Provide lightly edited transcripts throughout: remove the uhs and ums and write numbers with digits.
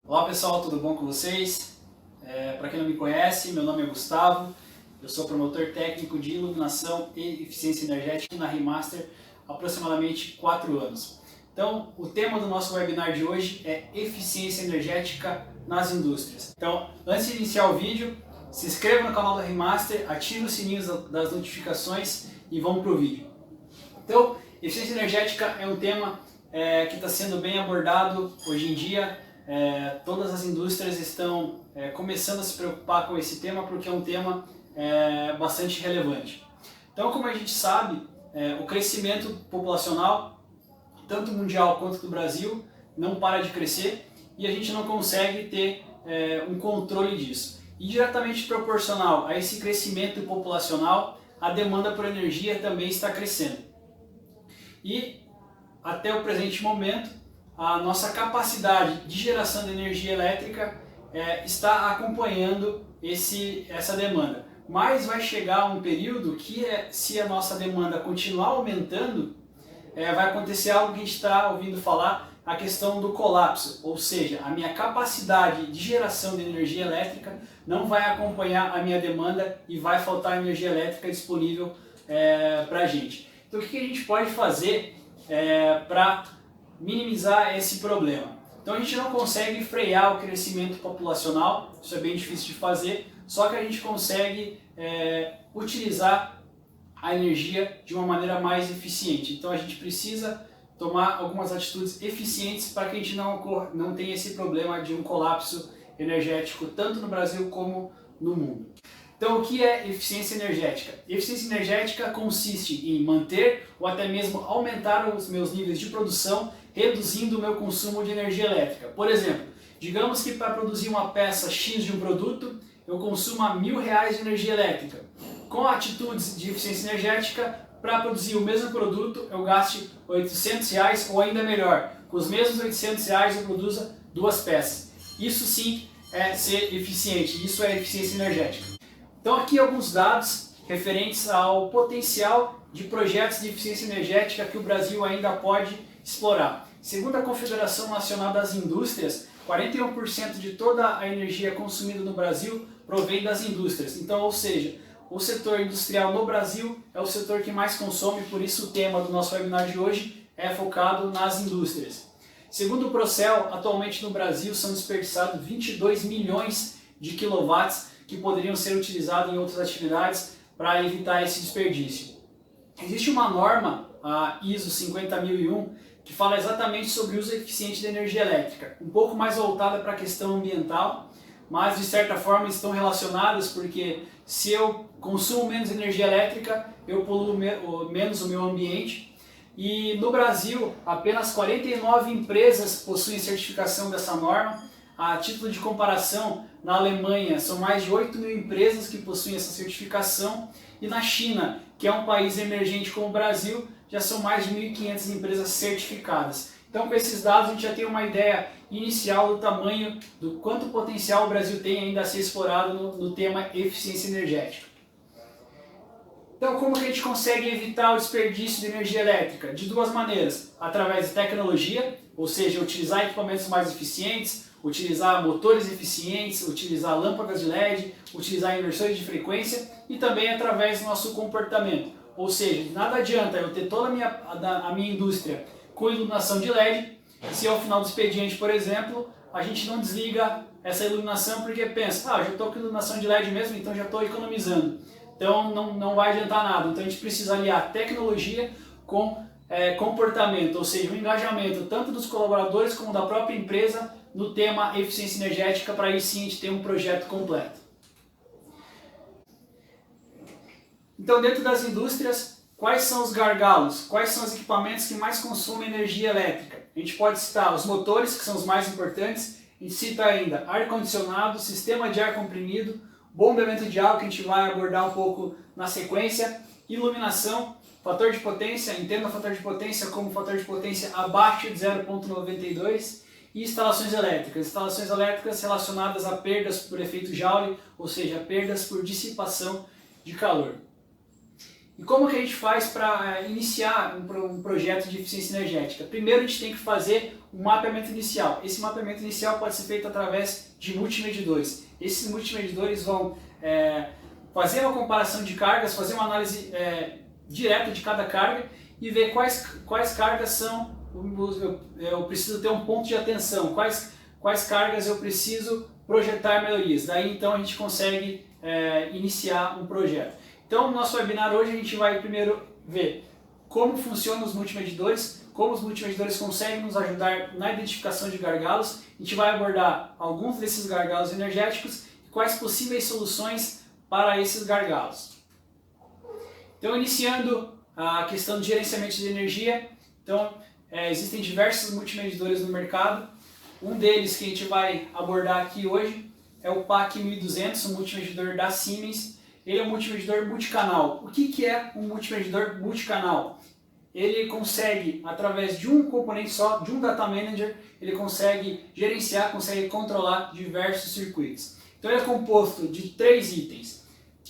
Olá pessoal, tudo bom com vocês? Para quem não me conhece, meu nome é Gustavo, eu sou promotor técnico de iluminação e eficiência energética na Remaster há aproximadamente 4 anos. Então, o tema do nosso webinar de hoje é eficiência energética nas indústrias. Então, antes de iniciar o vídeo, se inscreva no canal da Remaster, ative os sininhos das notificações e vamos para o vídeo. Então, eficiência energética é um tema que está sendo bem abordado hoje em dia. Todas as indústrias estão começando a se preocupar com esse tema porque é um tema bastante relevante. Então, como a gente sabe, o crescimento populacional, tanto mundial quanto do Brasil, não para de crescer e a gente não consegue ter um controle disso. E diretamente proporcional a esse crescimento populacional, a demanda por energia também está crescendo. E até o presente momento, a nossa capacidade de geração de energia elétrica está acompanhando essa demanda. Mas vai chegar um período que, se a nossa demanda continuar aumentando, vai acontecer algo que a gente está ouvindo falar, a questão do colapso. Ou seja, a minha capacidade de geração de energia elétrica não vai acompanhar a minha demanda e vai faltar energia elétrica disponível para a gente. Então, o que a gente pode fazer para minimizar esse problema? Então a gente não consegue frear o crescimento populacional, isso é bem difícil de fazer, só que a gente consegue utilizar a energia de uma maneira mais eficiente. Então a gente precisa tomar algumas atitudes eficientes para que a gente não tenha esse problema de um colapso energético tanto no Brasil como no mundo. Então, o que é eficiência energética? Eficiência energética consiste em manter ou até mesmo aumentar os meus níveis de produção, reduzindo o meu consumo de energia elétrica. Por exemplo, digamos que para produzir uma peça X de um produto, eu consuma R$1.000 de energia elétrica. Com atitudes de eficiência energética, para produzir o mesmo produto, eu gaste R$800 ou ainda melhor, com os mesmos R$800 eu produza 2 peças. Isso sim é ser eficiente, isso é eficiência energética. Então aqui alguns dados referentes ao potencial de projetos de eficiência energética que o Brasil ainda pode explorar. Segundo a Confederação Nacional das Indústrias, 41% de toda a energia consumida no Brasil provém das indústrias. Então, ou seja, o setor industrial no Brasil é o setor que mais consome, por isso o tema do nosso webinar de hoje é focado nas indústrias. Segundo o Procel, atualmente no Brasil são desperdiçados 22 milhões de quilowatts que poderiam ser utilizados em outras atividades para evitar esse desperdício. Existe uma norma, a ISO 50001, que fala exatamente sobre o uso eficiente da energia elétrica, um pouco mais voltada para a questão ambiental, mas de certa forma estão relacionadas porque se eu consumo menos energia elétrica, eu poluo menos o meu ambiente. E no Brasil, apenas 49 empresas possuem certificação dessa norma. A título de comparação, na Alemanha são mais de 8.000 empresas que possuem essa certificação e na China, que é um país emergente como o Brasil, já são mais de 1.500 empresas certificadas. Então, com esses dados, a gente já tem uma ideia inicial do tamanho, do quanto potencial o Brasil tem ainda a ser explorado no tema eficiência energética. Então, como que a gente consegue evitar o desperdício de energia elétrica? De duas maneiras, através de tecnologia, ou seja, utilizar equipamentos mais eficientes, utilizar motores eficientes, utilizar lâmpadas de LED, utilizar inversores de frequência e também através do nosso comportamento. Ou seja, nada adianta eu ter toda a minha indústria com iluminação de LED, se ao final do expediente, por exemplo, a gente não desliga essa iluminação porque pensa, já estou com iluminação de LED mesmo, então já estou economizando. Então não vai adiantar nada. Então a gente precisa aliar tecnologia com comportamento, ou seja, o engajamento tanto dos colaboradores como da própria empresa no tema eficiência energética, para aí sim a gente ter um projeto completo. Então, dentro das indústrias, quais são os gargalos? Quais são os equipamentos que mais consomem energia elétrica? A gente pode citar os motores, que são os mais importantes. A gente cita ainda ar-condicionado, sistema de ar comprimido, bombeamento de água, que a gente vai abordar um pouco na sequência, iluminação, fator de potência, entenda o fator de potência como fator de potência abaixo de 0,92 e instalações elétricas. Instalações elétricas relacionadas a perdas por efeito Joule, ou seja, perdas por dissipação de calor. E como que a gente faz para iniciar um projeto de eficiência energética? Primeiro a gente tem que fazer um mapeamento inicial. Esse mapeamento inicial pode ser feito através de multimedidores. Esses multimedidores vão fazer uma comparação de cargas, fazer uma análise direta de cada carga e ver quais cargas são, eu preciso ter um ponto de atenção, quais cargas eu preciso projetar melhorias. Daí então a gente consegue iniciar um projeto. Então no nosso webinar hoje a gente vai primeiro ver como funcionam os multimedidores, como os multimedidores conseguem nos ajudar na identificação de gargalos. A gente vai abordar alguns desses gargalos energéticos e quais possíveis soluções para esses gargalos. Então, iniciando a questão de gerenciamento de energia, então, existem diversos multimedidores no mercado. Um deles que a gente vai abordar aqui hoje é o PAC 1200, um multimedidor da Siemens. Ele é um multimedidor multicanal. O que é um multimedidor multicanal? Ele consegue, através de um componente só, de um data manager, ele consegue gerenciar, consegue controlar diversos circuitos. Então ele é composto de 3 itens.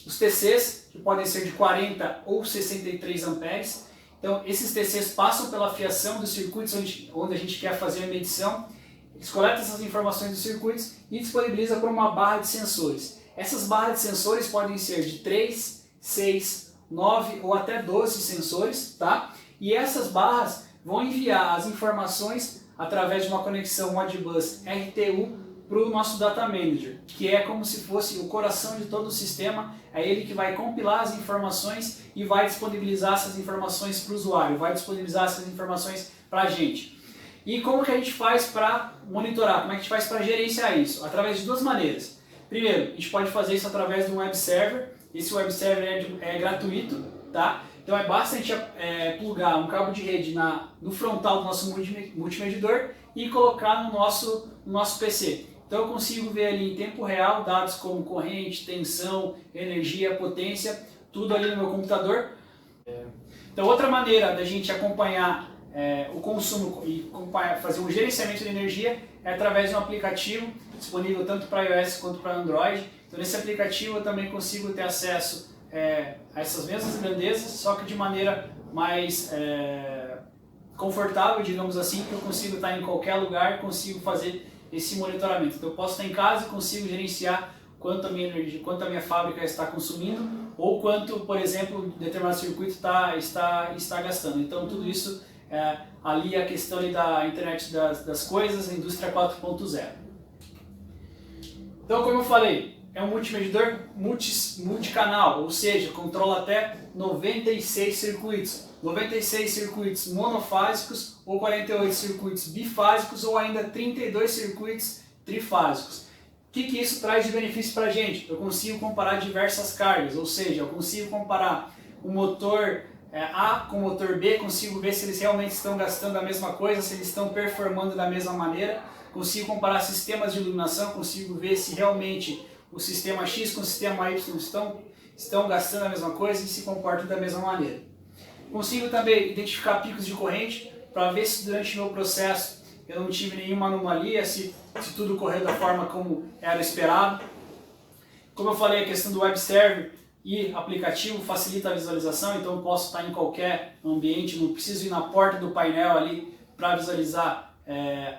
Os TCs, que podem ser de 40 ou 63 amperes. Então esses TCs passam pela fiação dos circuitos onde a gente quer fazer a medição. Eles coletam essas informações dos circuitos e disponibilizam para uma barra de sensores. Essas barras de sensores podem ser de 3, 6, 9 ou até 12 sensores, tá? E essas barras vão enviar as informações através de uma conexão Modbus RTU para o nosso Data Manager, que é como se fosse o coração de todo o sistema. É ele que vai compilar as informações e vai disponibilizar essas informações para o usuário, vai disponibilizar essas informações para a gente. E como que a gente faz para monitorar, como é que a gente faz para gerenciar isso? Através de duas maneiras. Primeiro, a gente pode fazer isso através de um web server. Esse web server é gratuito, tá? Então basta a gente plugar um cabo de rede no frontal do nosso multimedidor e colocar no nosso PC. Então eu consigo ver ali em tempo real dados como corrente, tensão, energia, potência, tudo ali no meu computador. Então outra maneira da gente acompanhar o consumo e fazer um gerenciamento de energia é através de um aplicativo disponível tanto para iOS quanto para Android. Então nesse aplicativo eu também consigo ter acesso a essas mesmas grandezas, só que de maneira mais confortável, digamos assim, que eu consigo estar em qualquer lugar, consigo fazer esse monitoramento. Então eu posso estar em casa e consigo gerenciar quanto a minha energia, quanto a minha fábrica está consumindo ou quanto, por exemplo, determinado circuito está gastando. Então tudo isso ali a questão ali da internet das coisas, a indústria 4.0. Então, como eu falei, é um multimedidor multicanal, ou seja, controla até 96 circuitos. 96 circuitos monofásicos ou 48 circuitos bifásicos ou ainda 32 circuitos trifásicos. O que isso traz de benefício para a gente? Eu consigo comparar diversas cargas, ou seja, eu consigo comparar o motor A com o motor B, consigo ver se eles realmente estão gastando a mesma coisa, se eles estão performando da mesma maneira, consigo comparar sistemas de iluminação, consigo ver se realmente o sistema X com o sistema Y estão gastando a mesma coisa e se comportam da mesma maneira. Consigo também identificar picos de corrente para ver se durante o meu processo eu não tive nenhuma anomalia, se tudo correu da forma como era esperado. Como eu falei, a questão do web server e aplicativo facilita a visualização, então eu posso estar em qualquer ambiente, não preciso ir na porta do painel ali para visualizar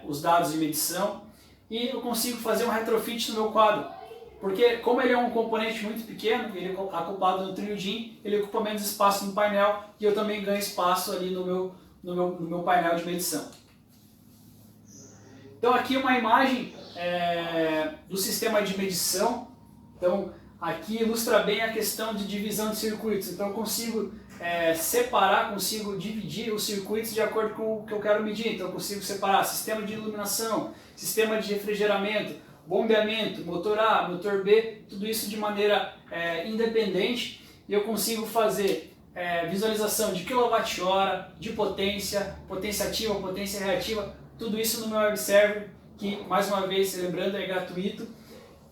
os dados de medição. E eu consigo fazer um retrofit no meu quadro, porque como ele é um componente muito pequeno, ele é acoplado no TrioDIN, ele ocupa menos espaço no painel e eu também ganho espaço ali no meu painel de medição. Então aqui uma imagem do sistema de medição. Então aqui ilustra bem a questão de divisão de circuitos. Então eu consigo separar, consigo dividir os circuitos de acordo com o que eu quero medir. Então eu consigo separar sistema de iluminação, sistema de refrigeramento, bombeamento, motor A, motor B, tudo isso de maneira independente. E eu consigo fazer visualização de quilowatt-hora, de potência, potência ativa, potência reativa, tudo isso no meu web server, que mais uma vez, lembrando, é gratuito.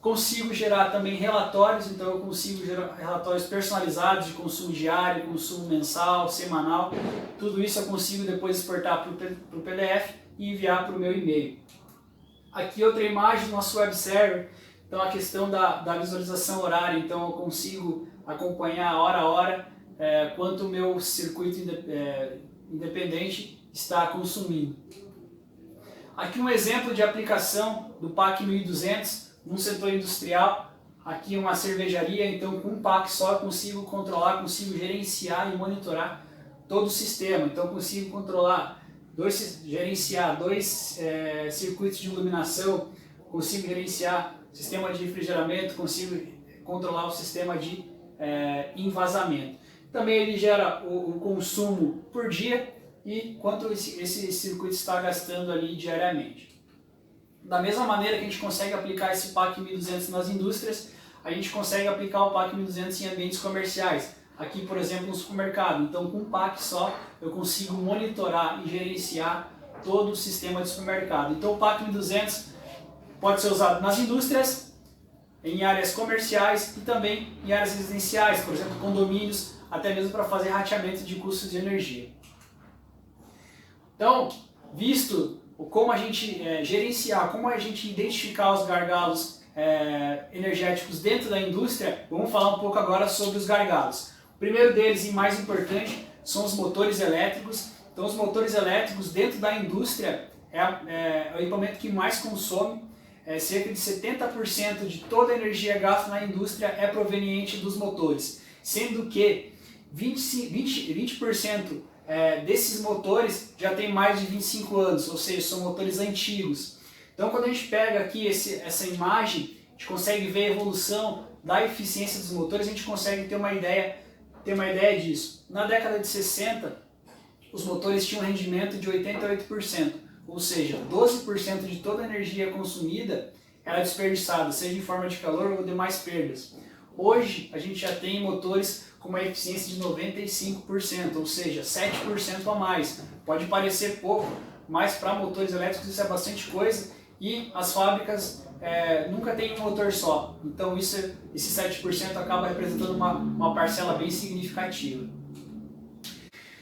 Consigo gerar também relatórios, então eu consigo gerar relatórios personalizados de consumo diário, consumo mensal, semanal. Tudo isso eu consigo depois exportar para o PDF e enviar para o meu e-mail. Aqui outra imagem do nosso web server, então a questão da visualização horária, então eu consigo acompanhar hora a hora quanto o meu circuito independente está consumindo. Aqui um exemplo de aplicação do PAC 1200 num setor industrial. Aqui uma cervejaria, então com um PAC só eu consigo controlar, consigo gerenciar e monitorar todo o sistema. Então consigo controlar, gerenciar dois circuitos de iluminação, consigo gerenciar sistema de refrigeramento, consigo controlar o sistema de envasamento. Também ele gera o consumo por dia e quanto esse circuito está gastando ali diariamente. Da mesma maneira que a gente consegue aplicar esse PAC 1200 nas indústrias, a gente consegue aplicar o PAC 1200 em ambientes comerciais. Aqui, por exemplo, no supermercado. Então, com um PAC só, eu consigo monitorar e gerenciar todo o sistema de supermercado. Então, o PAC 1200 pode ser usado nas indústrias, em áreas comerciais e também em áreas residenciais, por exemplo, condomínios, até mesmo para fazer rateamento de custos de energia. Então, visto como a gente gerenciar, como a gente identificar os gargalos energéticos dentro da indústria, vamos falar um pouco agora sobre os gargalos. O primeiro deles e mais importante são os motores elétricos. Então, os motores elétricos dentro da indústria é o equipamento que mais consome. Cerca de 70% de toda a energia gasta na indústria é proveniente dos motores, sendo que 20% desses motores já tem mais de 25 anos, ou seja, são motores antigos. Então, quando a gente pega aqui essa imagem, a gente consegue ver a evolução da eficiência dos motores, a gente consegue ter uma ideia disso. Na década de 60, os motores tinham um rendimento de 88%. Ou seja, 12% de toda a energia consumida era desperdiçada, seja em forma de calor ou demais perdas. Hoje, a gente já tem motores com uma eficiência de 95%, ou seja, 7% a mais. Pode parecer pouco, mas para motores elétricos isso é bastante coisa e as fábricas nunca têm um motor só. Então esse 7% acaba representando uma parcela bem significativa.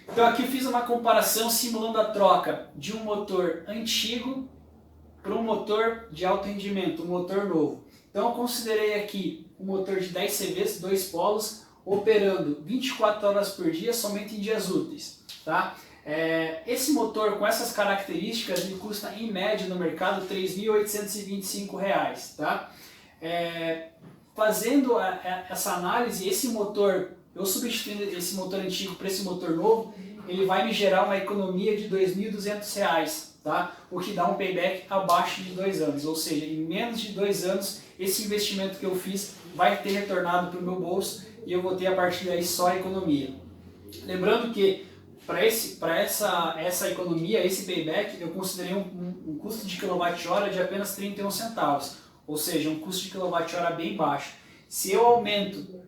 Então aqui eu fiz uma comparação simulando a troca de um motor antigo para um motor de alto rendimento, um motor novo. Então eu considerei aqui um motor de 10 CVs, 2 polos, operando 24 horas por dia somente em dias úteis. Tá? Esse motor com essas características ele custa em média no mercado R$ 3.825. Tá? Fazendo essa análise, esse motor, eu substituindo esse motor antigo para esse motor novo, ele vai me gerar uma economia de R$ 2.200, tá? O que dá um payback abaixo de 2 anos, ou seja, em menos de 2 anos esse investimento que eu fiz vai ter retornado para o meu bolso e eu vou ter a partir daí só a economia. Lembrando que para essa economia, esse payback, eu considerei um custo de quilowatt-hora de apenas 31 centavos, ou seja, um custo de quilowatt-hora bem baixo. Se eu aumento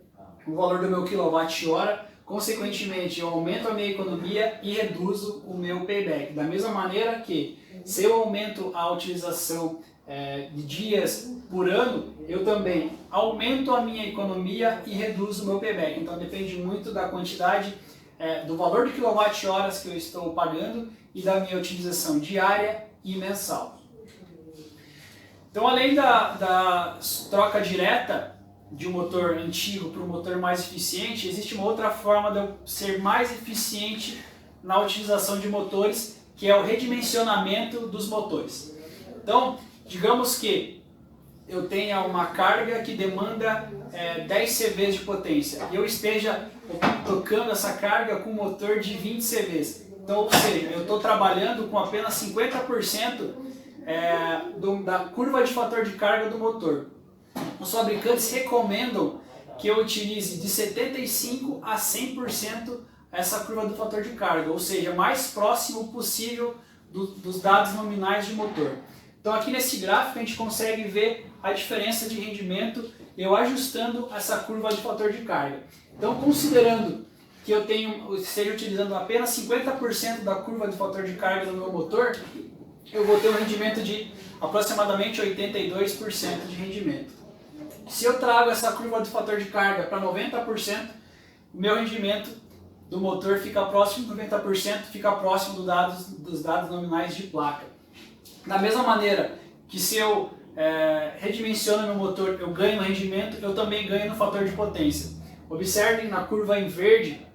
o valor do meu quilowatt-hora, consequentemente eu aumento a minha economia e reduzo o meu payback. Da mesma maneira que se eu aumento a utilização de dias por ano, eu também aumento a minha economia e reduzo o meu payback. Então depende muito da quantidade, do valor de quilowatt-horas que eu estou pagando e da minha utilização diária e mensal. Então além da troca direta de um motor antigo para um motor mais eficiente, existe uma outra forma de eu ser mais eficiente na utilização de motores, que é o redimensionamento dos motores. Então, digamos que eu tenha uma carga que demanda 10 CVs de potência e eu esteja tocando essa carga com um motor de 20 CVs. Então, ou seja, eu estou trabalhando com apenas 50% da curva de fator de carga do motor. Os fabricantes recomendam que eu utilize de 75% a 100% essa curva do fator de carga, ou seja, mais próximo possível dos dados nominais de motor. Então aqui nesse gráfico a gente consegue ver a diferença de rendimento eu ajustando essa curva de fator de carga. Então considerando que eu esteja utilizando apenas 50% da curva de fator de carga do meu motor, eu vou ter um rendimento de aproximadamente 82% de rendimento. Se eu trago essa curva de fator de carga para 90%, o meu rendimento do motor fica próximo de 90%, fica próximo dos dados nominais de placa. Da mesma maneira que se eu redimensiono meu motor, eu ganho no rendimento, eu também ganho no fator de potência. Observem na curva em verde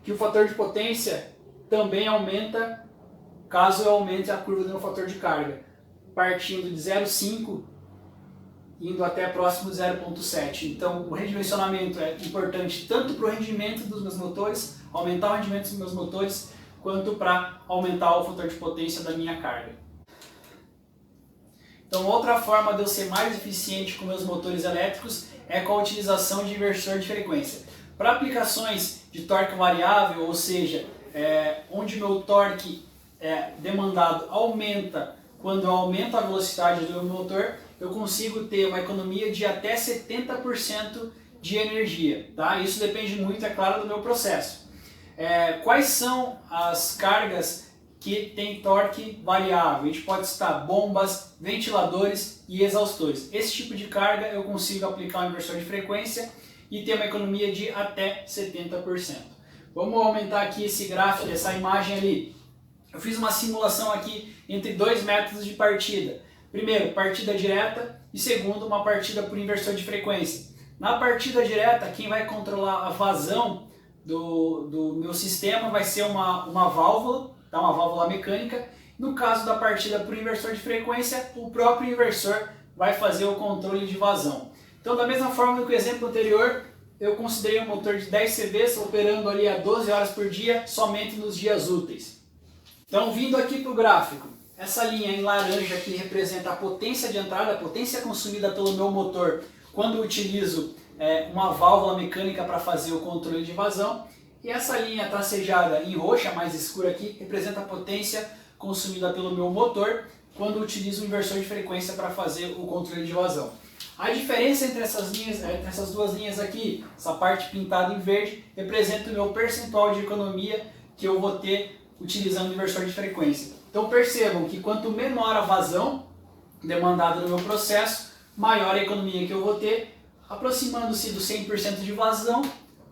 que o fator de potência também aumenta caso eu aumente a curva do meu fator de carga, partindo de 0,5 indo até próximo de 0,7. Então o redimensionamento é importante tanto para o rendimento dos meus motores, aumentar o rendimento dos meus motores, quanto para aumentar o fator de potência da minha carga. Então outra forma de eu ser mais eficiente com meus motores elétricos é com a utilização de inversor de frequência. Para aplicações de torque variável, ou seja, onde meu torque demandado aumenta quando eu aumento a velocidade do meu motor, eu consigo ter uma economia de até 70% de energia. Tá? Isso depende muito, é claro, do meu processo. Quais são as cargas que tem torque variável? A gente pode citar bombas, ventiladores e exaustores. Esse tipo de carga eu consigo aplicar um inversor de frequência e ter uma economia de até 70%. Vamos aumentar aqui esse gráfico, essa imagem ali. Eu fiz uma simulação aqui entre dois métodos de partida. Primeiro, partida direta e segundo, uma partida por inversor de frequência. Na partida direta, quem vai controlar a vazão do meu sistema vai ser uma válvula, tá? Uma válvula mecânica. No caso da partida por inversor de frequência, o próprio inversor vai fazer o controle de vazão. Então, da mesma forma que o exemplo anterior, eu considerei um motor de 10 CVs operando ali a 12 horas por dia, somente nos dias úteis. Então, vindo aqui para o gráfico, essa linha em laranja aqui representa a potência de entrada, a potência consumida pelo meu motor quando eu utilizo uma válvula mecânica para fazer o controle de vazão. E essa linha tracejada em roxa, mais escura aqui, representa a potência consumida pelo meu motor quando eu utilizo um inversor de frequência para fazer o controle de vazão. A diferença entre essas duas linhas aqui, essa parte pintada em verde, representa o meu percentual de economia que eu vou ter utilizando o inversor de frequência. Então percebam que quanto menor a vazão demandada no meu processo, maior a economia que eu vou ter. Aproximando-se do 100% de vazão,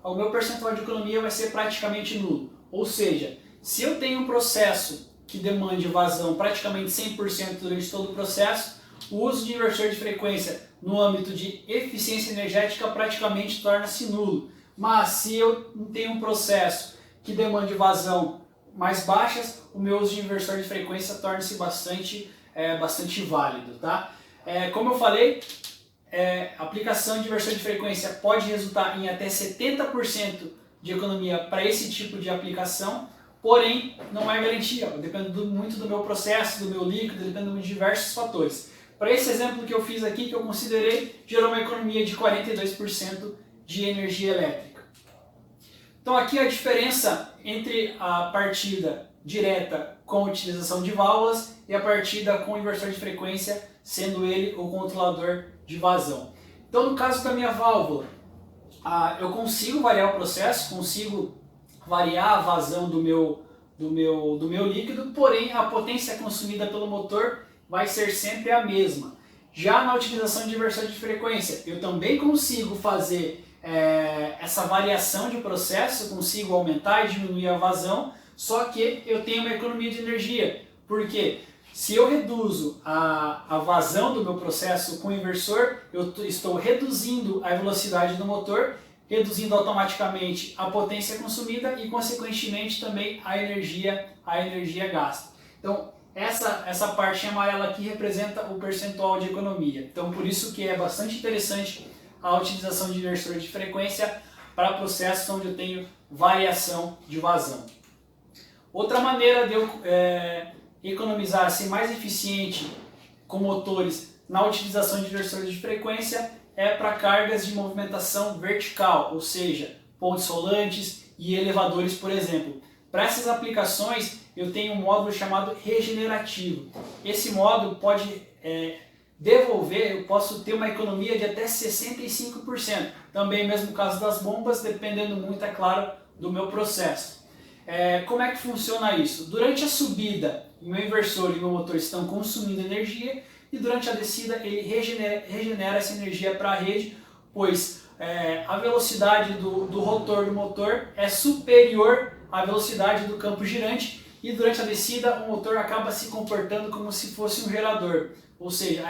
o meu percentual de economia vai ser praticamente nulo. Ou seja, se eu tenho um processo que demande vazão praticamente 100% durante todo o processo, o uso de inversor de frequência no âmbito de eficiência energética praticamente torna-se nulo. Mas se eu tenho um processo que demande vazão mais baixas, o meu uso de inversor de frequência torna-se bastante válido. Tá? Como eu falei, a aplicação de inversor de frequência pode resultar em até 70% de economia para esse tipo de aplicação, porém não é garantia, depende muito do meu processo, do meu líquido, depende de diversos fatores. Para esse exemplo que eu fiz aqui, que eu considerei, gerou uma economia de 42% de energia elétrica. Então aqui a diferença entre a partida direta com utilização de válvulas e a partida com inversor de frequência, sendo ele o controlador de vazão. Então no caso da minha válvula, eu consigo variar o processo, consigo variar a vazão do meu líquido, porém a potência consumida pelo motor vai ser sempre a mesma. Já na utilização de inversor de frequência, eu também consigo fazer essa variação de processo, consigo aumentar e diminuir a vazão, só que eu tenho uma economia de energia. Por quê? Se eu reduzo a vazão do meu processo com o inversor, eu estou reduzindo a velocidade do motor, reduzindo automaticamente a potência consumida e, consequentemente, também a energia gasta. Então, essa parte amarela aqui representa o percentual de economia. Então, por isso que é bastante interessante a utilização de inversor de frequência para processos onde eu tenho variação de vazão. Outra maneira de eu economizar, ser mais eficiente com motores na utilização de inversores de frequência é para cargas de movimentação vertical, ou seja, pontes rolantes e elevadores, por exemplo. Para essas aplicações eu tenho um módulo chamado regenerativo. Esse módulo pode eu posso ter uma economia de até 65%. Também mesmo caso das bombas, dependendo muito, é claro, do meu processo. Como é que funciona isso? Durante a subida, o meu inversor e o meu motor estão consumindo energia e durante a descida ele regenera essa energia para a rede, pois a velocidade do rotor do motor é superior à velocidade do campo girante e durante a descida o motor acaba se comportando como se fosse um gerador, ou seja,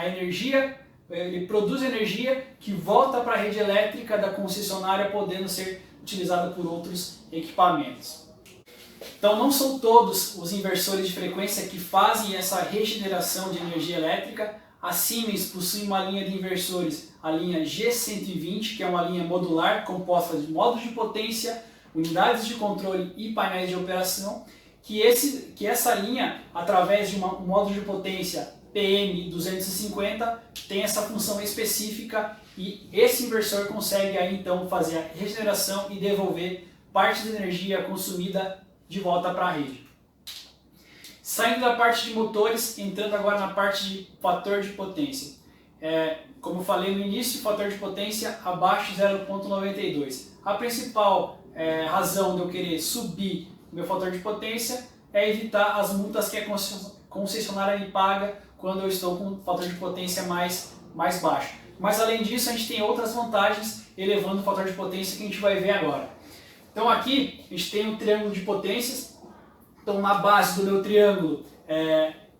ele produz energia que volta para a rede elétrica da concessionária, podendo ser utilizada por outros equipamentos. Então não são todos os inversores de frequência que fazem essa regeneração de energia elétrica. A Siemens possui uma linha de inversores, a linha G120, que é uma linha modular composta de módulos de potência, unidades de controle e painéis de operação, que essa linha, através de um módulo de potência PM250, tem essa função específica e esse inversor consegue aí então fazer a regeneração e devolver parte da energia consumida de volta para a rede. Saindo da parte de motores, entrando agora na parte de fator de potência. Como eu falei no início, fator de potência abaixo de 0,92. A principal razão de eu querer subir o meu fator de potência é evitar as multas que a concessionária me paga quando eu estou com um fator de potência mais baixo. Mas além disso, a gente tem outras vantagens elevando o fator de potência que a gente vai ver agora. Então aqui a gente tem um triângulo de potências. Então na base do meu triângulo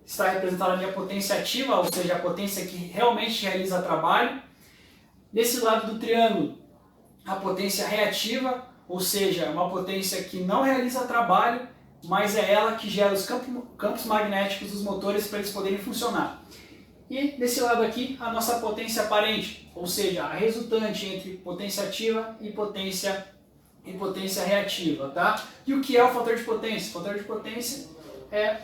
está representada a minha potência ativa, ou seja, a potência que realmente realiza trabalho. Nesse lado do triângulo, a potência reativa, ou seja, uma potência que não realiza trabalho, mas é ela que gera os campos magnéticos dos motores para eles poderem funcionar. E desse lado aqui, a nossa potência aparente, ou seja, a resultante entre potência ativa e potência reativa, tá? E o que é o fator de potência? O fator de potência é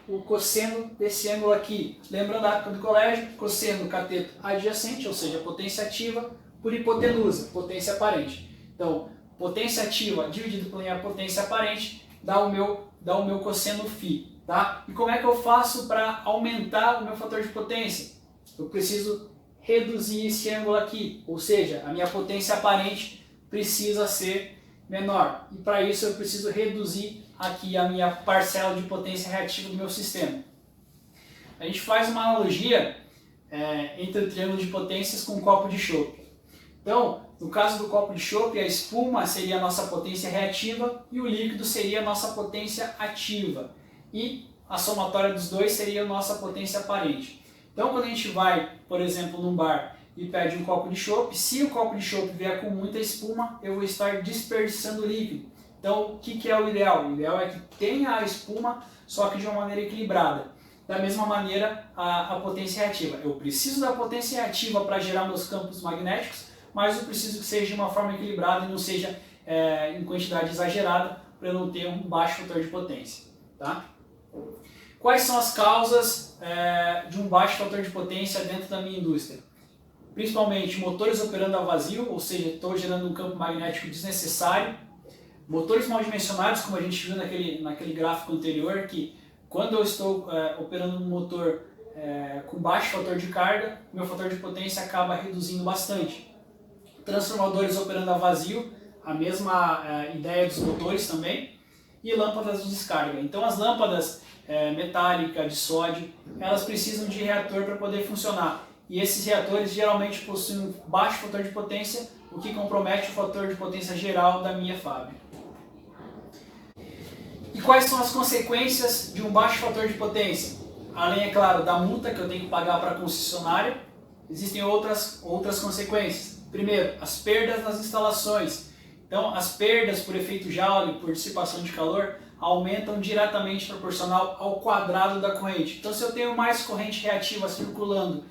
o cosseno desse ângulo aqui. Lembrando da época do colégio, cosseno do cateto adjacente, ou seja, potência ativa, por hipotenusa, potência aparente. Então, potência ativa dividido por minha potência aparente dá o meu cosseno φ, tá? E como é que eu faço para aumentar o meu fator de potência? Eu preciso reduzir esse ângulo aqui, ou seja, a minha potência aparente precisa ser menor. E para isso eu preciso reduzir aqui a minha parcela de potência reativa do meu sistema. A gente faz uma analogia entre o triângulo de potências com um copo de chope. Então, no caso do copo de chope, a espuma seria a nossa potência reativa e o líquido seria a nossa potência ativa. E a somatória dos dois seria a nossa potência aparente. Então, quando a gente vai, por exemplo, num bar e pede um copo de chope, se o copo de chope vier com muita espuma, eu vou estar dispersando o líquido. Então, o que é o ideal? O ideal é que tenha a espuma, só que de uma maneira equilibrada. Da mesma maneira, a potência reativa. Eu preciso da potência reativa para gerar meus campos magnéticos, mas eu preciso que seja de uma forma equilibrada e não seja em quantidade exagerada, para eu não ter um baixo fator de potência. Tá? Quais são as causas de um baixo fator de potência dentro da minha indústria? Principalmente motores operando a vazio, ou seja, estou gerando um campo magnético desnecessário. Motores mal dimensionados, como a gente viu naquele gráfico anterior, que quando eu estou operando um motor com baixo fator de carga, meu fator de potência acaba reduzindo bastante. Transformadores operando a vazio, a mesma ideia dos motores também, e lâmpadas de descarga. Então as lâmpadas metálicas de sódio, elas precisam de reator para poder funcionar. E esses reatores geralmente possuem um baixo fator de potência, o que compromete o fator de potência geral da minha fábrica. E quais são as consequências de um baixo fator de potência? Além, é claro, da multa que eu tenho que pagar para a concessionária, existem outras consequências. Primeiro, as perdas nas instalações. Então, as perdas por efeito Joule, por dissipação de calor, aumentam diretamente proporcional ao quadrado da corrente. Então, se eu tenho mais corrente reativa circulando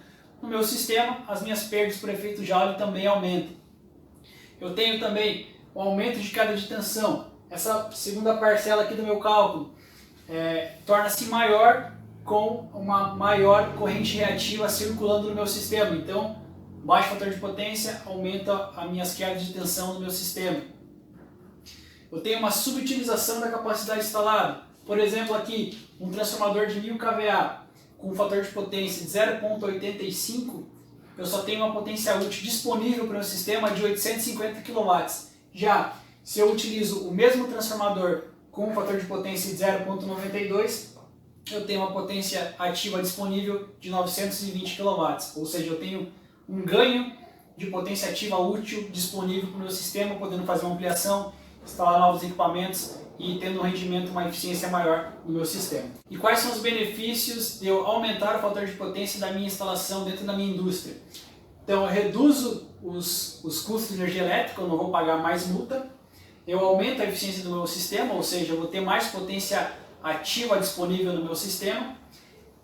no meu sistema, as minhas perdas por efeito Joule também aumentam. Eu tenho também o aumento de queda de tensão. Essa segunda parcela aqui do meu cálculo torna-se maior com uma maior corrente reativa circulando no meu sistema. Então, baixo fator de potência aumenta as minhas quedas de tensão no meu sistema. Eu tenho uma subutilização da capacidade instalada. Por exemplo, aqui, um transformador de 1000 kVA com um fator de potência de 0,85, eu só tenho uma potência útil disponível para o meu sistema de 850 kW. Já se eu utilizo o mesmo transformador com um fator de potência de 0,92, eu tenho uma potência ativa disponível de 920 kW. Ou seja, eu tenho um ganho de potência ativa útil disponível para o meu sistema, podendo fazer uma ampliação, instalar novos equipamentos e tendo um rendimento, uma eficiência maior no meu sistema. E quais são os benefícios de eu aumentar o fator de potência da minha instalação dentro da minha indústria? Então, eu reduzo os custos de energia elétrica, eu não vou pagar mais multa. eu aumento a eficiência do meu sistema, ou seja, eu vou ter mais potência ativa disponível no meu sistema.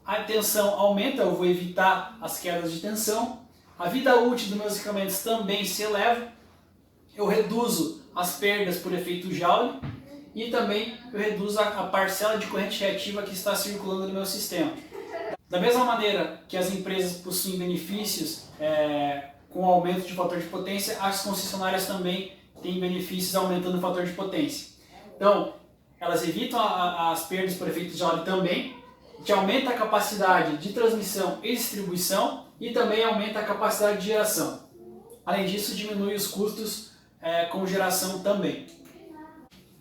A tensão aumenta, eu vou evitar as quedas de tensão. A vida útil dos meus equipamentos também se eleva. Eu reduzo as perdas por efeito Joule e também eu reduzo a parcela de corrente reativa que está circulando no meu sistema. Da mesma maneira que as empresas possuem benefícios com o aumento de fator de potência, as concessionárias também têm benefícios aumentando o fator de potência. Então, elas evitam as perdas por efeito Joule também, que aumenta a capacidade de transmissão e distribuição e também aumenta a capacidade de geração. Além disso, diminui os custos com geração também.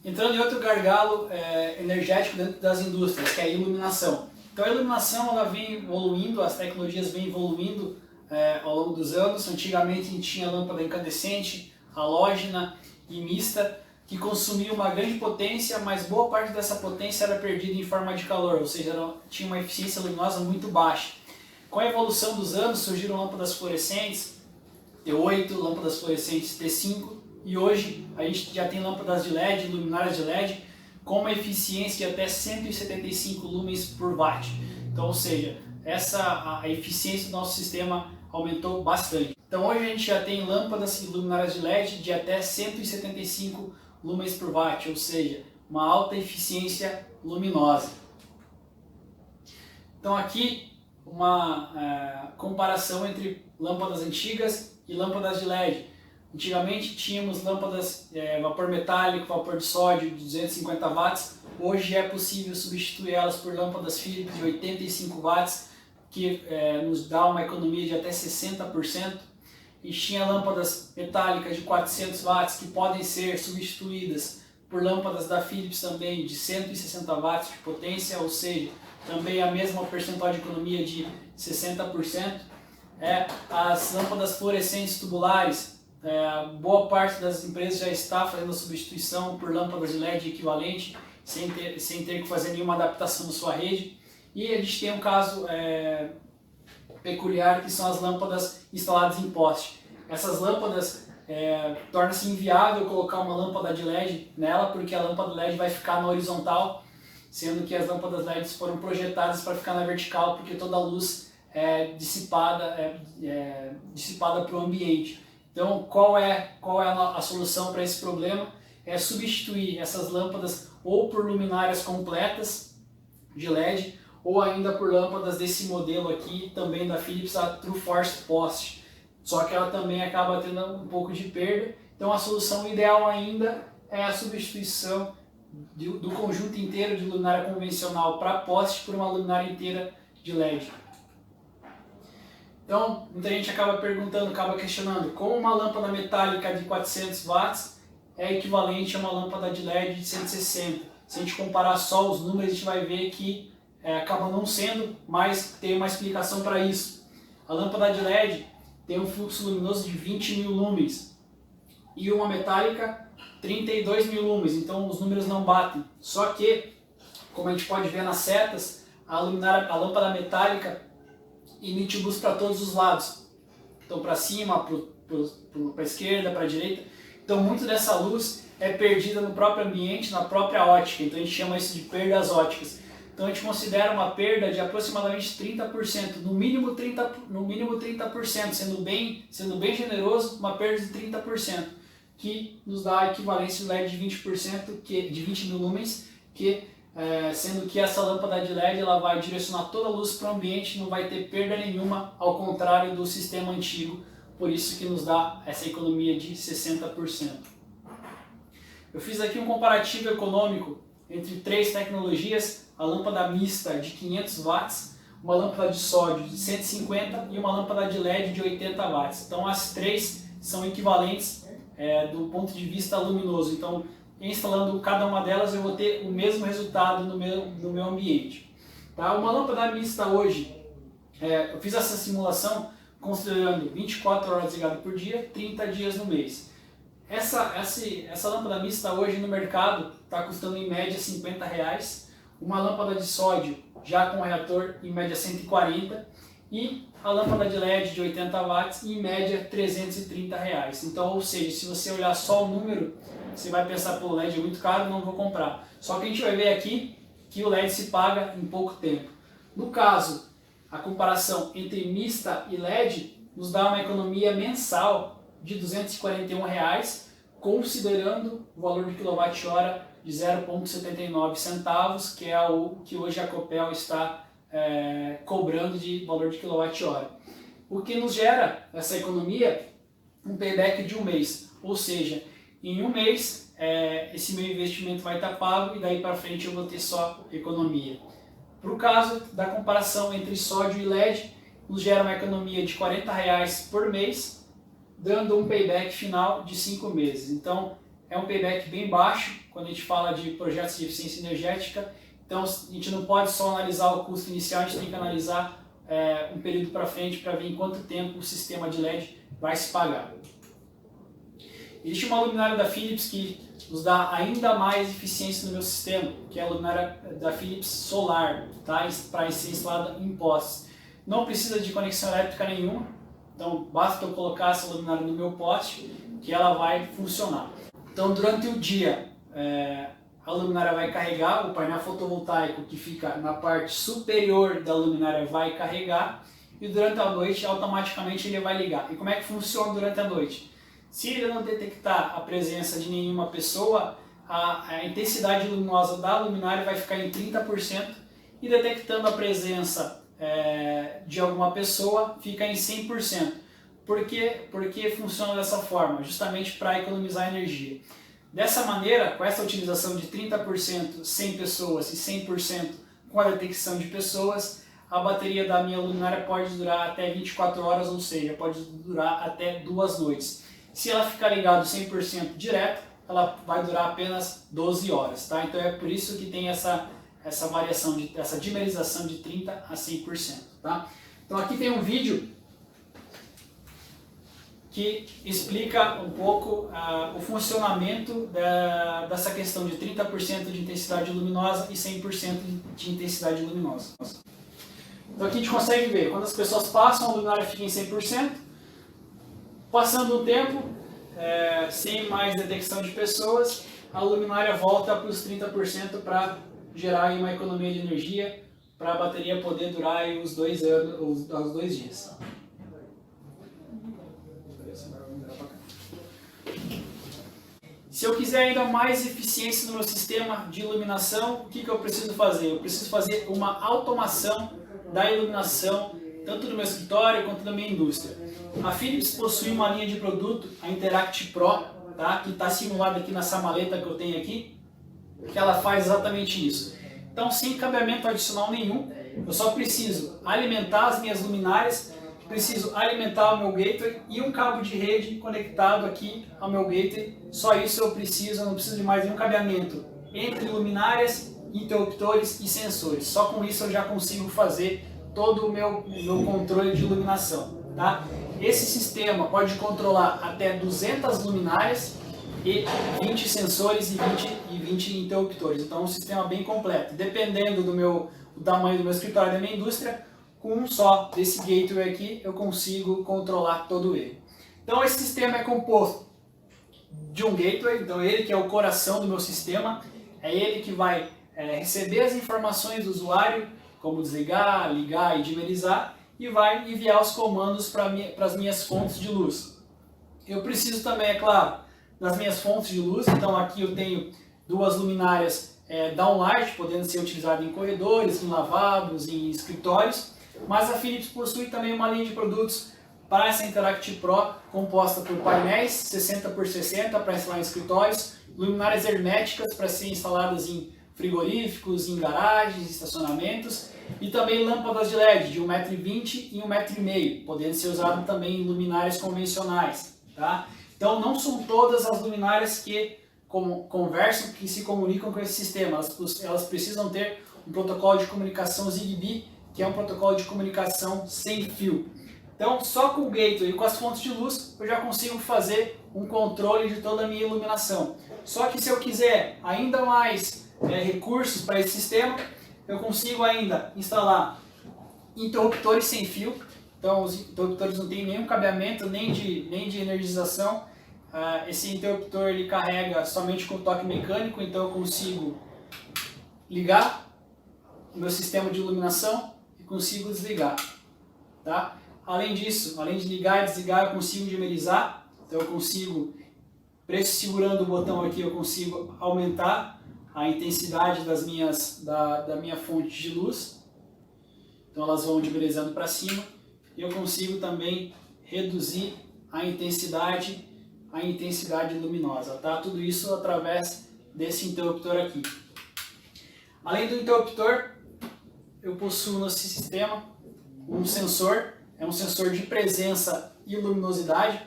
Entrando em outro gargalo energético dentro das indústrias, que é a iluminação. Então a iluminação ela vem evoluindo, as tecnologias vêm evoluindo ao longo dos anos. Antigamente a gente tinha lâmpada incandescente, halógena e mista, que consumia uma grande potência, mas boa parte dessa potência era perdida em forma de calor, ou seja, tinha uma eficiência luminosa muito baixa. Com a evolução dos anos surgiram lâmpadas fluorescentes, T8, lâmpadas fluorescentes T5, e hoje a gente já tem lâmpadas de LED, luminárias de LED, com uma eficiência de até 175 lumens por watt. Então, ou seja, a eficiência do nosso sistema aumentou bastante. Então hoje a gente já tem lâmpadas e luminárias de LED de até 175 lumens por watt, ou seja, uma alta eficiência luminosa. Então aqui uma comparação entre lâmpadas antigas e lâmpadas de LED. Antigamente tínhamos lâmpadas vapor metálico, vapor de sódio de 250 watts. Hoje é possível substituir elas por lâmpadas Philips de 85 watts, que nos dá uma economia de até 60%. E tinha lâmpadas metálicas de 400 watts que podem ser substituídas por lâmpadas da Philips também de 160 watts de potência, ou seja, também a mesma percentual de economia de 60%. As lâmpadas fluorescentes tubulares, boa parte das empresas já está fazendo a substituição por lâmpadas de LED equivalente, sem ter que fazer nenhuma adaptação na sua rede. E a gente tem um caso peculiar, que são as lâmpadas instaladas em poste. Essas lâmpadas torna-se inviável colocar uma lâmpada de LED nela, porque a lâmpada LED vai ficar na horizontal, sendo que as lâmpadas LED foram projetadas para ficar na vertical, porque toda a luz é dissipada para o ambiente. Então, qual é a solução para esse problema? É substituir essas lâmpadas ou por luminárias completas de LED, ou ainda por lâmpadas desse modelo aqui, também da Philips, a True Force Post. Só que ela também acaba tendo um pouco de perda. Então a solução ideal ainda é a substituição do conjunto inteiro de luminária convencional para poste por uma luminária inteira de LED. Então, muita gente acaba perguntando, acaba questionando, como uma lâmpada metálica de 400 watts é equivalente a uma lâmpada de LED de 160? Se a gente comparar só os números, a gente vai ver que acaba não sendo, mas tem uma explicação para isso. A lâmpada de LED tem um fluxo luminoso de 20 mil lumens e uma metálica 32 mil lumens, então os números não batem. Só que, como a gente pode ver nas setas, a lâmpada metálica emite luz para todos os lados, então para cima, para a esquerda, para a direita. Então muito dessa luz é perdida no próprio ambiente, na própria ótica, então a gente chama isso de perdas óticas. Então a gente considera uma perda de aproximadamente 30%, no mínimo 30%, sendo bem generoso, uma perda de 30%, que nos dá a equivalência de LED de 20%, de 20 mil lumens, sendo que essa lâmpada de LED ela vai direcionar toda a luz para o ambiente, não vai ter perda nenhuma, ao contrário do sistema antigo, por isso que nos dá essa economia de 60%. Eu fiz aqui um comparativo econômico entre três tecnologias: a lâmpada mista de 500 watts, uma lâmpada de sódio de 150 e uma lâmpada de LED de 80 watts. Então as três são equivalentes do ponto de vista luminoso. Então, instalando cada uma delas, eu vou ter o mesmo resultado no meu ambiente. Tá? Uma lâmpada mista hoje, eu fiz essa simulação considerando 24 horas ligado por dia, 30 dias no mês. Essa lâmpada mista hoje no mercado está custando em média R$50. Uma lâmpada de sódio já com reator em média 140 e a lâmpada de LED de 80 watts em média R$330. Então, ou seja, se você olhar só o número, você vai pensar, pô, o LED é muito caro, não vou comprar. Só que a gente vai ver aqui que o LED se paga em pouco tempo. No caso, a comparação entre mista e LED nos dá uma economia mensal de R$ 241, considerando o valor de quilowatt-hora de 0,79 centavos, que é o que hoje a Copel está cobrando de valor de quilowatt-hora. O que nos gera essa economia? Um payback de um mês, ou seja, em um mês esse meu investimento vai estar pago e daí para frente eu vou ter só economia. Para o caso da comparação entre sódio e LED, nos gera uma economia de R$ 40 por mês, dando um payback final de 5 meses. Então é um payback bem baixo quando a gente fala de projetos de eficiência energética. Então a gente não pode só analisar o custo inicial, a gente tem que analisar um período para frente para ver em quanto tempo o sistema de LED vai se pagar. Existe uma luminária da Philips que nos dá ainda mais eficiência no meu sistema, que é a luminária da Philips Solar, tá? Para ser instalada em postes. Não precisa de conexão elétrica nenhuma, então basta eu colocar essa luminária no meu poste que ela vai funcionar. Então durante o dia a luminária vai carregar, o painel fotovoltaico que fica na parte superior da luminária vai carregar e durante a noite automaticamente ele vai ligar. E como é que funciona durante a noite? Se ele não detectar a presença de nenhuma pessoa, a intensidade luminosa da luminária vai ficar em 30% e detectando a presença de alguma pessoa fica em 100%. Por que funciona dessa forma? Justamente para economizar energia. Dessa maneira, com essa utilização de 30% sem pessoas e 100% com a detecção de pessoas, a bateria da minha luminária pode durar até 24 horas, ou seja, pode durar até 2 noites. Se ela ficar ligada 100% direto, ela vai durar apenas 12 horas. Tá? Então é por isso que tem essa variação, essa dimerização de 30% a 100%. Tá? Então aqui tem um vídeo que explica um pouco o funcionamento dessa questão de 30% de intensidade luminosa e 100% de intensidade luminosa. Então aqui a gente consegue ver, quando as pessoas passam, a luminária fica em 100%, passando o tempo, sem mais detecção de pessoas, a luminária volta para os 30% para gerar aí uma economia de energia, para a bateria poder durar aí os 2 dias. Se eu quiser ainda mais eficiência no meu sistema de iluminação, o que eu preciso fazer? Eu preciso fazer uma automação da iluminação, tanto no meu escritório quanto na minha indústria. A Philips possui uma linha de produto, a Interact Pro, tá? Que está simulada aqui nessa maleta que eu tenho aqui, que ela faz exatamente isso. Então, sem cabeamento adicional nenhum, eu só preciso alimentar as minhas luminárias, preciso alimentar o meu gateway e um cabo de rede conectado aqui ao meu gateway. Só isso eu não preciso de mais nenhum cabeamento entre luminárias, interruptores e sensores. Só com isso eu já consigo fazer todo o meu controle de iluminação. Tá? Esse sistema pode controlar até 200 luminárias e 20 sensores e 20 interruptores. Então é um sistema bem completo. Dependendo do tamanho do meu escritório e da minha indústria, com um só desse gateway aqui eu consigo controlar todo ele. Então esse sistema é composto de um gateway, então ele que é o coração do meu sistema, é ele que vai receber as informações do usuário, como desligar, ligar e dimerizar, e vai enviar os comandos para as minhas fontes de luz. Eu preciso também, é claro, das minhas fontes de luz, então aqui eu tenho 2 luminárias downlight, podendo ser utilizadas em corredores, em lavados, em escritórios, mas a Philips possui também uma linha de produtos para essa Interact Pro, composta por painéis 60 por 60 para instalar em escritórios, luminárias herméticas para serem instaladas em frigoríficos, em garagens, estacionamentos, e também lâmpadas de LED de 1,20 m e 1,5 m, podendo ser usado também em luminárias convencionais. Tá? Então não são todas as luminárias que conversam, que se comunicam com esse sistema, elas precisam ter um protocolo de comunicação Zigbee, que é um protocolo de comunicação sem fio. Então só com o gateway e com as fontes de luz eu já consigo fazer um controle de toda a minha iluminação. Só que se eu quiser ainda mais recursos para esse sistema, eu consigo ainda instalar interruptores sem fio. Então os interruptores não têm nenhum cabeamento, nem de energização. esse interruptor ele carrega somente com toque mecânico, então eu consigo ligar o meu sistema de iluminação e consigo desligar. Tá? Além disso, além de ligar e desligar, eu consigo dimerizar, então eu consigo, segurando o botão aqui, eu consigo aumentar a intensidade da minha fonte de luz, então elas vão dimerizando para cima, e eu consigo também reduzir a intensidade luminosa, tá? Tudo isso através desse interruptor aqui. Além do interruptor, eu possuo nesse sistema um sensor, é um sensor de presença e luminosidade.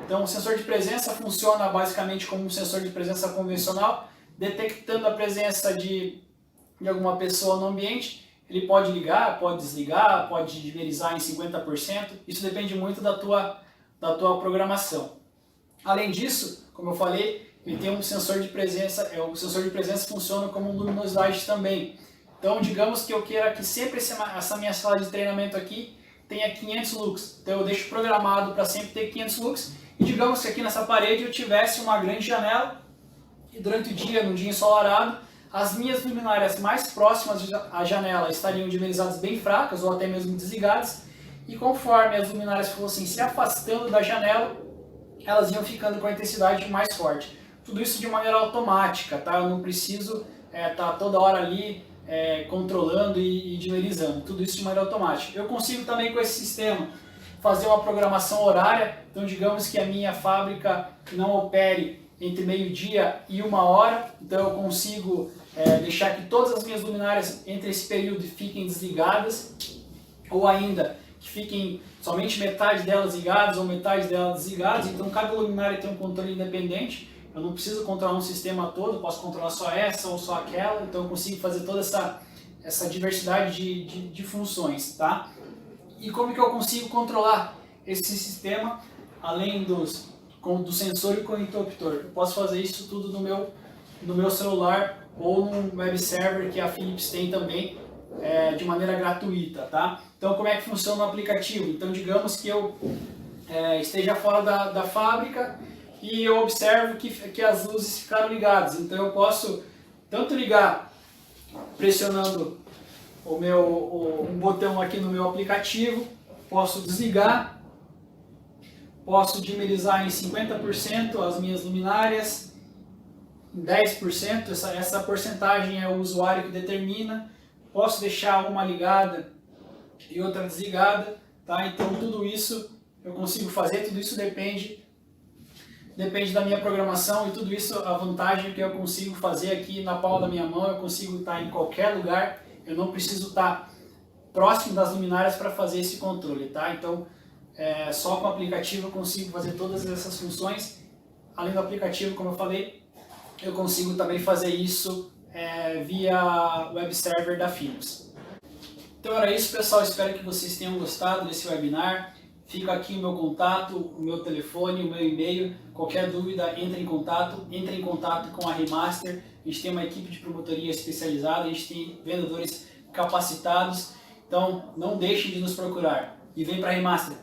Então o sensor de presença funciona basicamente como um sensor de presença convencional, detectando a presença de alguma pessoa no ambiente. Ele pode ligar, pode desligar, pode dimerizar em 50%, isso depende muito da tua programação. Além disso, como eu falei, ele tem um sensor de presença, o sensor de presença funciona como luminosidade também. Então, digamos que eu queira que sempre essa minha sala de treinamento aqui tenha 500 lux. Então, eu deixo programado para sempre ter 500 lux. E digamos que aqui nessa parede eu tivesse uma grande janela e durante o dia, num dia ensolarado, as minhas luminárias mais próximas à janela estariam dimerizadas bem fracas ou até mesmo desligadas. E conforme as luminárias fossem se afastando da janela, elas iam ficando com a intensidade mais forte. Tudo isso de maneira automática, tá? Eu não preciso estar toda hora ali controlando e dimerizando. Tudo isso de maneira automática. Eu consigo também com esse sistema fazer uma programação horária. Então digamos que a minha fábrica não opere entre meio-dia e 1h. Então eu consigo deixar que todas as minhas luminárias entre esse período fiquem desligadas, ou ainda que fiquem somente metade delas ligadas ou metade delas desligadas. Então cada luminária tem um controle independente. Eu não preciso controlar um sistema todo, posso controlar só essa ou só aquela. Então eu consigo fazer toda essa diversidade de funções, tá? E como que eu consigo controlar esse sistema além do sensor e com o interruptor? Eu posso fazer isso tudo no meu celular ou num web server que a Philips tem também, de maneira gratuita, tá? Então como é que funciona o aplicativo? Então digamos que eu esteja fora da fábrica e eu observo que as luzes ficaram ligadas. Então eu posso tanto ligar pressionando um botão aqui no meu aplicativo, posso desligar, posso dimerizar em 50% as minhas luminárias, em 10%, essa porcentagem é o usuário que determina. Posso deixar uma ligada e outra desligada, tá? Então tudo isso eu consigo fazer, tudo isso depende da minha programação, e tudo isso, a vantagem que eu consigo fazer aqui na palma da minha mão. Eu consigo estar em qualquer lugar, eu não preciso estar próximo das luminárias para fazer esse controle, tá? Então só com o aplicativo eu consigo fazer todas essas funções. Além do aplicativo, como eu falei, eu consigo também fazer isso via web server da Philips. Então era isso, pessoal, espero que vocês tenham gostado desse webinar. Fica aqui o meu contato, o meu telefone, o meu e-mail. Qualquer dúvida, entre em contato com a Remaster. A gente tem uma equipe de promotoria especializada, a gente tem vendedores capacitados. Então não deixem de nos procurar e vem para a Remaster.